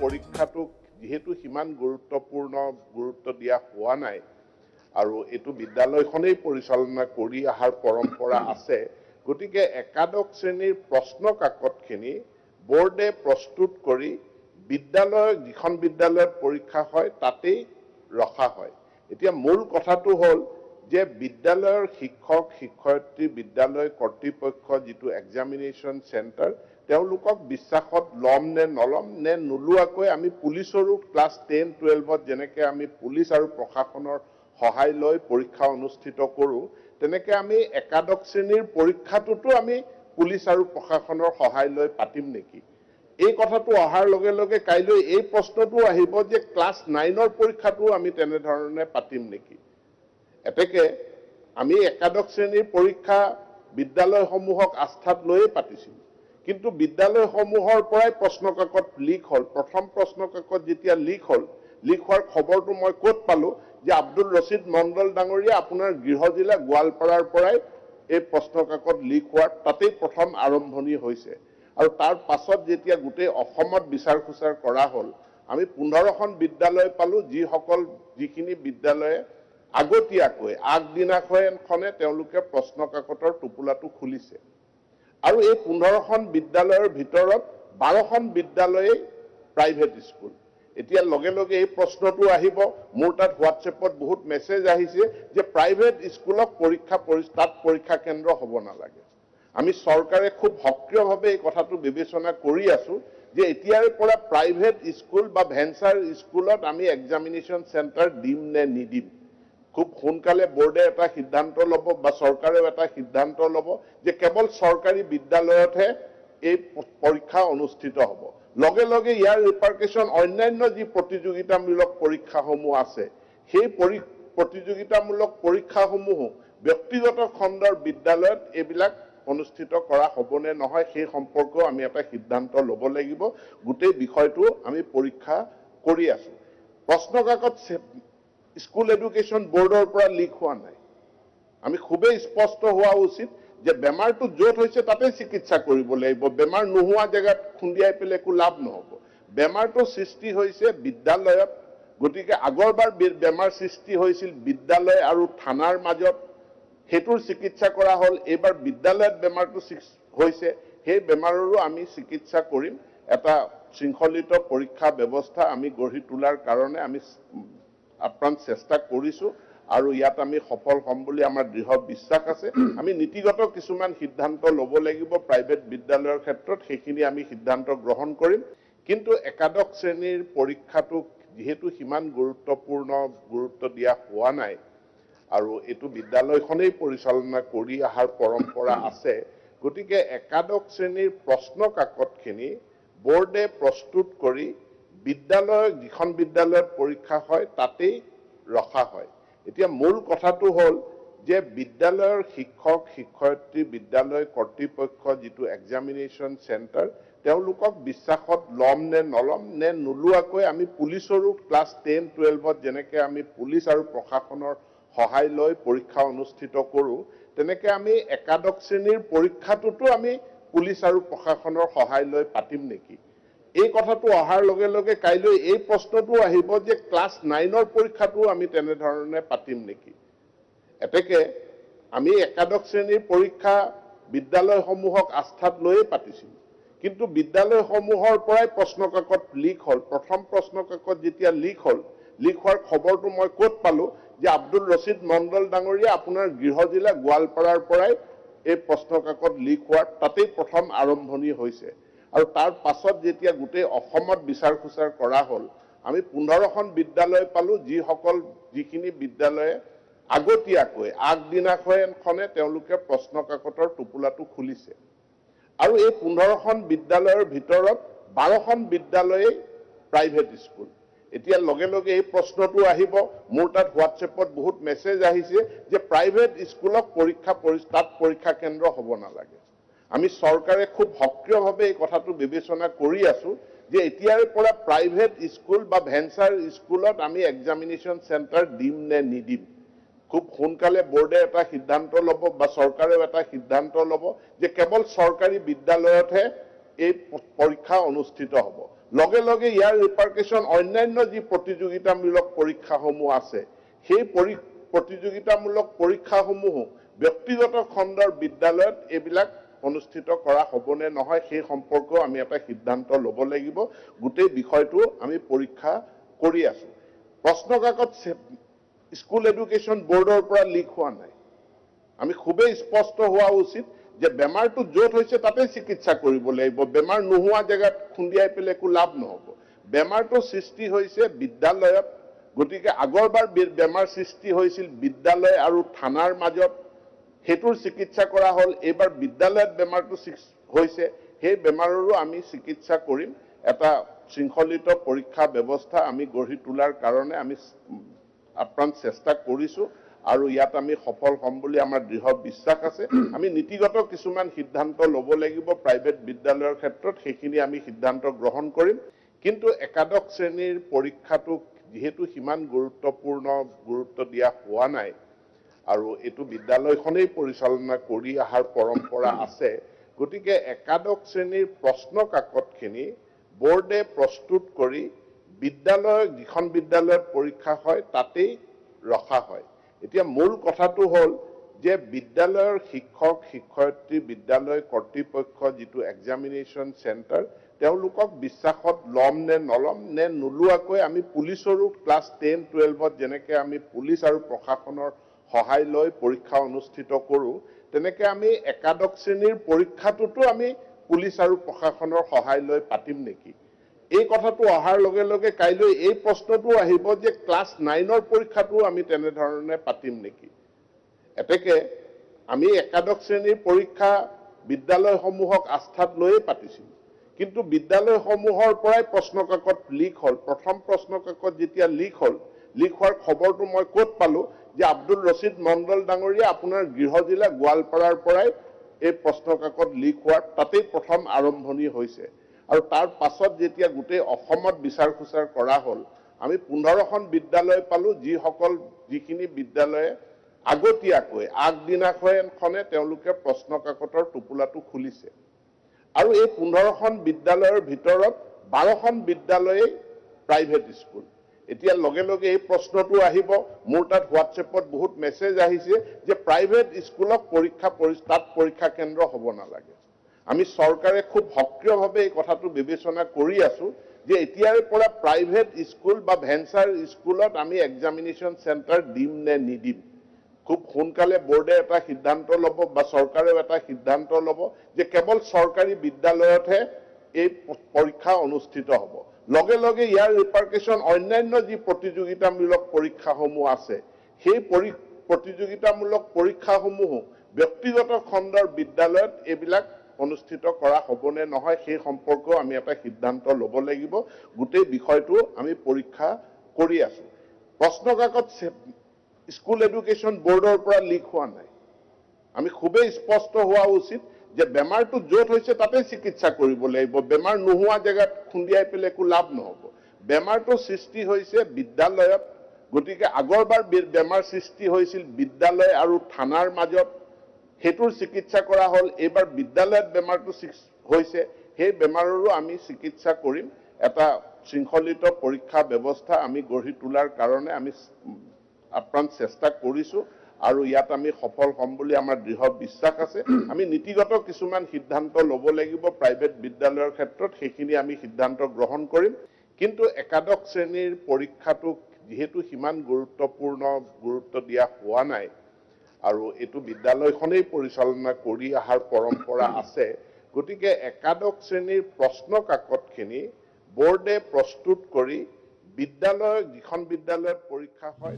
পৰীক্ষাটো যেহেতু সিমান গুৰুত্ব দিয়া হোৱা নাই আৰু এইটো বিদ্যালয়খনেই পৰিচালনা কৰি অহাৰ পৰম্পৰা আছে গতিকে একাদশ শ্ৰেণীৰ প্ৰশ্ন কাকতখিনি বোৰ্ডে প্ৰস্তুত কৰি বিদ্যালয় যিখন বিদ্যালয়ত পৰীক্ষা হয় তাতেই ৰখা হয় এতিয়া মূল কথাটো হ'ল যে বিদ্যালয়ৰ শিক্ষক শিক্ষয়িত্ৰী বিদ্যালয় কৰ্তৃপক্ষ যেটো এক্সামিনেশন সেন্টাৰ তেওঁলোকক বিশ্বাসত লম নে নলম নে নুলুৱাকৈ আমি পুলিচৰো ক্লাছ 10 12ত যেনেকৈ আমি পুলিচ আৰু প্ৰশাসনৰ সহায় লৈ পৰীক্ষা অনুষ্ঠিত কৰো তেনেকৈ আমি একাদশ শ্ৰেণীৰ পৰীক্ষাটোতো আমি পুলিচ আৰু প্ৰশাসনৰ সহায় লৈ পাতিম নেকি এই কথাটো অহাৰ লগে লগে কাইলৈ এই প্ৰশ্নটো আহিব যে ক্লাছ 9ৰ পৰীক্ষাটো আমি তেনে ধৰণে পাতিম নেকি এতেকে আমি একাদশ শ্ৰেণীৰ পৰীক্ষা বিদ্যালয়সমূহক আস্থাত লৈয়ে পাতিছিল কিন্তু বিদ্যালয়সমূহৰ পৰাই প্ৰশ্নকাকত লিক হ'ল প্ৰথম প্ৰশ্নকাকত যেতিয়া লিক হোৱাৰ খবৰটো মই ক'ত পালো যে আব্দুল ৰছিদ মণ্ডল ডাঙৰীয়া আপোনাৰ গৃহ জিলা গোৱালপাৰাৰ পৰাই এই প্ৰশ্নকাকত লিক হোৱাৰ তাতেই প্ৰথম আৰম্ভণি হৈছে আৰু তাৰ পাছত যেতিয়া গোটেই অসমত বিচাৰ খুচাৰ কৰা হ'ল আমি 15খন বিদ্যালয় পালো যিখিনি বিদ্যালয়ে আগতীয়াকৈ আগদিনাখনে তেওঁলোকে প্ৰশ্নকাকতৰ টোপোলাটো খুলিছে আৰু এই 15খন বিদ্যালয়ৰ ভিতৰত 12খন বিদ্যালয়ে প্ৰাইভেট স্কুল এতিয়া লগে লগে এই প্ৰশ্নটো আহিব মোৰ তাত হোৱাটছএপত বহুত মেছেজ আহিছে যে প্ৰাইভেট স্কুলক পৰীক্ষা কেন্দ্ৰ হ'ব নালাগে আমি চৰকাৰে খুব সক্ৰিয়ভাৱে এই কথাটো বিবেচনা কৰি আছো যে এতিয়াৰ পৰা প্ৰাইভেট স্কুল বা ভেঞ্চাৰ স্কুলত আমি এক্সামিনেশন সেন্টাৰ দিম নে নিদিম খুব সোনকালে বোৰ্ডে এটা সিদ্ধান্ত ল'ব বা চৰকাৰেও এটা সিদ্ধান্ত ল'ব যে কেৱল চৰকাৰী বিদ্যালয়তহে এই পৰীক্ষা অনুষ্ঠিত হ'ব লগে লগে ইয়াৰ ৰিপাৰকেশন অন্যান্য যি প্ৰতিযোগিতামূলক পৰীক্ষাসমূহ আছে সেই প্ৰতিযোগিতামূলক পৰীক্ষাসমূহ ব্যক্তিগত খণ্ডৰ বিদ্যালয়ত এইবিলাক অনুষ্ঠিত কৰা হ'বনে নহয় সেই সম্পৰ্কেও আমি এটা সিদ্ধান্ত ল'ব লাগিব গোটেই বিষয়টো আমি পৰীক্ষা কৰি আছো প্ৰশ্নকাকত স্কুল এডুকেশন বোৰ্ডৰ পৰা লিক হোৱা নাই আমি খুবেই স্পষ্ট হোৱা উচিত যে বেমাৰটো য'ত হৈছে তাতে চিকিৎসা কৰিব লাগিব বেমাৰ নোহোৱা জায়গাত খুন্দিয়াই পেলে একো লাভ নহব বেমাৰটো সৃষ্টি হৈছে বিদ্যালয়ত গতিকে আগৰবাৰ বেমাৰ সৃষ্টি হৈছিল বিদ্যালয় আৰু থানাৰ মাজত হেতুৰ চিকিৎসা কৰা হ'ল এবাৰ বিদ্যালয়ত বেমাৰটো হৈছে সেই বেমাৰৰো আমি চিকিৎসা কৰিম এটা শৃংখলিত পৰীক্ষা ব্যৱস্থা আমি গঢ়ি তোলাৰ কাৰণে আমি আপ্ৰাণ চেষ্টা কৰিছো আৰু ইয়াত আমি সফল হ'ম বুলি আমাৰ দৃঢ় বিশ্বাস আছে আমি নীতিগত কিছুমান সিদ্ধান্ত ল'ব লাগিব প্ৰাইভেট বিদ্যালয়ৰ ক্ষেত্ৰত সেইখিনি আমি সিদ্ধান্ত গ্ৰহণ কৰিম কিন্তু একাদশ শ্ৰেণীৰ পৰীক্ষাটো যেহেতু সিমান গুৰুত্ব দিয়া হোৱা নাই আৰু এইটো বিদ্যালয়খনেই পৰিচালনা কৰি অহাৰ পৰম্পৰা আছে গতিকে একাদশ শ্ৰেণীৰ প্ৰশ্ন কাকতখিনি বোৰ্ডে প্ৰস্তুত কৰি বিদ্যালয় যিখন বিদ্যালয়ত পৰীক্ষা হয় তাতেই ৰখা হয় এতিয়া মূল কথাটো হ'ল যে বিদ্যালয়ৰ শিক্ষক শিক্ষয়িত্ৰী বিদ্যালয় কৰ্তৃপক্ষ যেটো এক্সামিনেশন সেন্টাৰ তেওঁলোকক বিশ্বাসত লম নে নলম নে নুলুৱাকৈ আমি পুলিচৰো ক্লাছ 10 12ত যেনেকৈ আমি পুলিচ আৰু প্ৰশাসনৰ সহায় লৈ পৰীক্ষা অনুষ্ঠিত কৰো তেনেকৈ আমি একাদশ শ্ৰেণীৰ পৰীক্ষাটোতো আমি পুলিচ আৰু প্ৰশাসনৰ সহায় লৈ পাতিম নেকি এই কথাটো অহাৰ লগে লগে কাইলৈ এই প্ৰশ্নটো আহিব যে ক্লাছ 9ৰ পৰীক্ষাটো আমি তেনে ধৰণে পাতিম নেকি এতেকে আমি একাদশ শ্ৰেণীৰ পৰীক্ষা বিদ্যালয়সমূহক আস্থাত লৈয়ে পাতিছিল কিন্তু বিদ্যালয়সমূহৰ পৰাই প্ৰশ্নকাকত লিক হ'ল প্ৰথম প্ৰশ্নকাকত যেতিয়া লিক হোৱাৰ খবৰটো মই ক'ত পালো যে আব্দুল ৰছিদ মণ্ডল ডাঙৰীয়া আপোনাৰ গৃহ জিলা গোৱালপাৰাৰ পৰাই এই প্ৰশ্নকাকত লিক হোৱাৰ তাতেই প্ৰথম আৰম্ভণি হৈছে আৰু তাৰ পাছত যেতিয়া গোটেই অসমত বিচাৰ খুচাৰ কৰা হ'ল আমি 15খন বিদ্যালয় পালো যিখিনি বিদ্যালয়ে আগতীয়াকৈ আগদিনাখনে তেওঁলোকে প্ৰশ্নকাকতৰ টোপোলাটো খুলিছে আৰু এই 15খন বিদ্যালয়ৰ ভিতৰত 12খন বিদ্যালয়ে প্ৰাইভেট স্কুল এতিয়া লগে লগে এই প্ৰশ্নটো আহিব মোৰ তাত হোৱাটছএপত বহুত মেছেজ আহিছে যে প্ৰাইভেট স্কুলক পৰীক্ষা কেন্দ্ৰ হ'ব নালাগে আমি চৰকাৰে খুব সক্ৰিয়ভাৱে এই কথাটো বিবেচনা কৰি আছো যে এতিয়াৰ পৰা প্ৰাইভেট স্কুল বা ভেঞ্চাৰ স্কুলত আমি এক্সামিনেশন সেন্টাৰ দিম নে নিদিম খুব সোনকালে বোৰ্ডে এটা সিদ্ধান্ত ল'ব বা চৰকাৰেও এটা সিদ্ধান্ত ল'ব যে কেৱল চৰকাৰী বিদ্যালয়তহে এই পৰীক্ষা অনুষ্ঠিত হ'ব লগে লগে ইয়াৰ ৰিপাৰ্কেশ্যন অন্যান্য যি প্ৰতিযোগিতামূলক পৰীক্ষাসমূহ আছে সেই প্ৰতিযোগিতামূলক পৰীক্ষাসমূহো ব্যক্তিগত খণ্ডৰ বিদ্যালয়ত এইবিলাক অনুষ্ঠিত কৰা হ'বনে নহয় সেই সম্পৰ্কেও আমি এটা সিদ্ধান্ত ল'ব লাগিব। গোটেই বিষয়টো আমি পৰীক্ষা কৰি আছো। প্ৰশ্ন কাকত স্কুল এডুকেশ্যন বোৰ্ডৰ পৰা লিক হোৱা নাই। আমি খুবেই স্পষ্ট হোৱা উচিত যে বেমাৰটো য'ত হৈছে তাতে চিকিৎসা কৰিব লাগিব। বেমাৰ নোহোৱা জেগাত খুন্দিয়াই পেলাই একো লাভ নহ'ব। বেমাৰটো সৃষ্টি হৈছে বিদ্যালয়ত, গতিকে আগৰবাৰ বেমাৰ সৃষ্টি হৈছিল বিদ্যালয় আৰু থানাৰ মাজত, সেইটোৰ চিকিৎসা কৰা হ'ল। এইবাৰ বিদ্যালয়ত বেমাৰটো হৈছে, সেই বেমাৰৰো আমি চিকিৎসা কৰিম। এটা শৃংখলিত পৰীক্ষা ব্যৱস্থা আমি গঢ়ি তোলাৰ কাৰণে আমি আপ্ৰাণ চেষ্টা কৰিছো আৰু ইয়াত আমি সফল হ'ম বুলি আমাৰ দৃঢ় বিশ্বাস আছে। আমি নীতিগত কিছুমান সিদ্ধান্ত ল'ব লাগিব প্ৰাইভেট বিদ্যালয়ৰ ক্ষেত্ৰত, সেইখিনি আমি সিদ্ধান্ত গ্ৰহণ কৰিম। কিন্তু একাদশ শ্ৰেণীৰ পৰীক্ষাটোক যিহেতু সিমান গুৰুত্ব দিয়া হোৱা নাই আৰু এইটো বিদ্যালয়খনেই পৰিচালনা কৰি অহাৰ পৰম্পৰা আছে, গতিকে একাদশ শ্ৰেণীৰ প্ৰশ্ন কাকতখিনি বোৰ্ডে প্ৰস্তুত কৰি বিদ্যালয় যিখন বিদ্যালয়ত পৰীক্ষা হয় তাতেই ৰখা হয়। এতিয়া মূল কথাটো হ'ল যে বিদ্যালয়ৰ শিক্ষক শিক্ষয়িত্ৰী বিদ্যালয় কৰ্তৃপক্ষ যিটো এক্সামিনেশ্যন চেণ্টাৰ তেওঁলোকক বিশ্বাসত ল'ম নে নল'ম নে নোলোৱাকৈ আমি পুলিচৰো ক্লাছ 10-12ত যেনেকৈ আমি পুলিচ আৰু প্ৰশাসনৰ সহায় লৈ পৰীক্ষা অনুষ্ঠিত কৰোঁ, তেনেকৈ আমি একাদশ শ্ৰেণীৰ পৰীক্ষাটোতো আমি পুলিচ আৰু প্ৰশাসনৰ সহায় লৈ পাতিম নেকি? এই কথাটো অহাৰ লগে লগে কাইলৈ এই প্ৰশ্নটো আহিব যে ক্লাছ 9ৰ পৰীক্ষাটো আমি তেনেধৰণে পাতিম নেকি? এতেকে আমি একাদশ শ্ৰেণীৰ পৰীক্ষা বিদ্যালয়সমূহক আস্থাত লৈয়ে পাতিছিলোঁ, কিন্তু বিদ্যালয়সমূহৰ পৰাই প্ৰশ্ন কাকত লিক হ'ল। প্ৰথম প্ৰশ্ন কাকত যেতিয়া লিক হোৱাৰ খবৰটো মই ক'ত পালোঁ যে আব্দুল ৰছিদ মণ্ডল ডাঙৰীয়া আপোনাৰ গৃহ জিলা গোৱালপাৰাৰ পৰাই এই প্ৰশ্ন কাকত লিক হোৱাৰ তাতেই প্ৰথম আৰম্ভণি হৈছে। আৰু তাৰ পাছত যেতিয়া গোটেই অসমত বিচাৰ খোচাৰ কৰা হ'ল, আমি 15খন বিদ্যালয় পালোঁ যিখিনি বিদ্যালয়ে আগতীয়াকৈ আগদিনাখনে তেওঁলোকে প্ৰশ্ন কাকতৰ টোপোলাটো খুলিছে। আৰু এই 15খন বিদ্যালয়ৰ ভিতৰত 12খন বিদ্যালয়ে প্ৰাইভেট স্কুল। এতিয়া লগে লগে এই প্ৰশ্নটো আহিব, মোৰ তাত হোৱাটছএপত বহুত মেছেজ আহিছে যে প্ৰাইভেট স্কুলক তাত পৰীক্ষা কেন্দ্ৰ হ'ব নালাগে। আমি চৰকাৰে খুব সক্ৰিয়ভাৱে এই কথাটো বিবেচনা কৰি আছো যে এতিয়াৰ পৰা প্ৰাইভেট স্কুল বা ভেঞ্চাৰ স্কুলত আমি এক্সামিনেশ্যন চেণ্টাৰ দিম নে নিদিম। খুব সোনকালে বোৰ্ডে এটা সিদ্ধান্ত ল'ব বা চৰকাৰেও এটা সিদ্ধান্ত ল'ব যে কেৱল চৰকাৰী বিদ্যালয়তহে এই পৰীক্ষা অনুষ্ঠিত হ'ব। লগে লগে ইয়াৰ ৰিপাৰ্কেশ্যন অন্যান্য যি প্ৰতিযোগিতামূলক পৰীক্ষাসমূহ আছে সেই প্ৰতিযোগিতামূলক পৰীক্ষাসমূহো ব্যক্তিগত খণ্ডৰ বিদ্যালয়ত এইবিলাক অনুষ্ঠিত কৰা হ'বনে নহয় সেই সম্পৰ্কেও আমি এটা সিদ্ধান্ত ল'ব লাগিব। গোটেই বিষয়টো আমি পৰীক্ষা কৰি আছো। প্ৰশ্ন কাকত স্কুল এডুকেশ্যন বোৰ্ডৰ পৰা লিক হোৱা নাই। আমি খুবেই স্পষ্ট হোৱা উচিত যে বেমাৰটো য'ত হৈছে তাতে চিকিৎসা কৰিব লাগিব। বেমাৰ নোহোৱা জেগাত খুন্দিয়াই পেলাই একো লাভ নহ'ব। বেমাৰটো সৃষ্টি হৈছে বিদ্যালয়ত, গতিকে আগৰবাৰ বেমাৰ সৃষ্টি হৈছিল বিদ্যালয় আৰু থানাৰ মাজত, সেইটোৰ চিকিৎসা কৰা হ'ল। এইবাৰ বিদ্যালয়ত বেমাৰটো হৈছে, সেই বেমাৰৰো আমি চিকিৎসা কৰিম। এটা শৃংখলিত পৰীক্ষা ব্যৱস্থা আমি গঢ়ি তোলাৰ কাৰণে আমি আপ্ৰাণ চেষ্টা কৰিছো আৰু ইয়াত আমি সফল হ'ম বুলি আমাৰ দৃঢ় বিশ্বাস আছে। আমি নীতিগত কিছুমান সিদ্ধান্ত ল'ব লাগিব প্ৰাইভেট বিদ্যালয়ৰ ক্ষেত্ৰত, সেইখিনি আমি সিদ্ধান্ত গ্ৰহণ কৰিম। কিন্তু একাদশ শ্ৰেণীৰ পৰীক্ষাটোক যিহেতু সিমান গুৰুত্ব দিয়া হোৱা নাই আৰু এইটো বিদ্যালয়খনেই পৰিচালনা কৰি অহাৰ পৰম্পৰা আছে, গতিকে একাদশ শ্ৰেণীৰ প্ৰশ্ন কাকতখিনি বোৰ্ডে প্ৰস্তুত কৰি যিখন বিদ্যালয়ত পৰীক্ষা হয়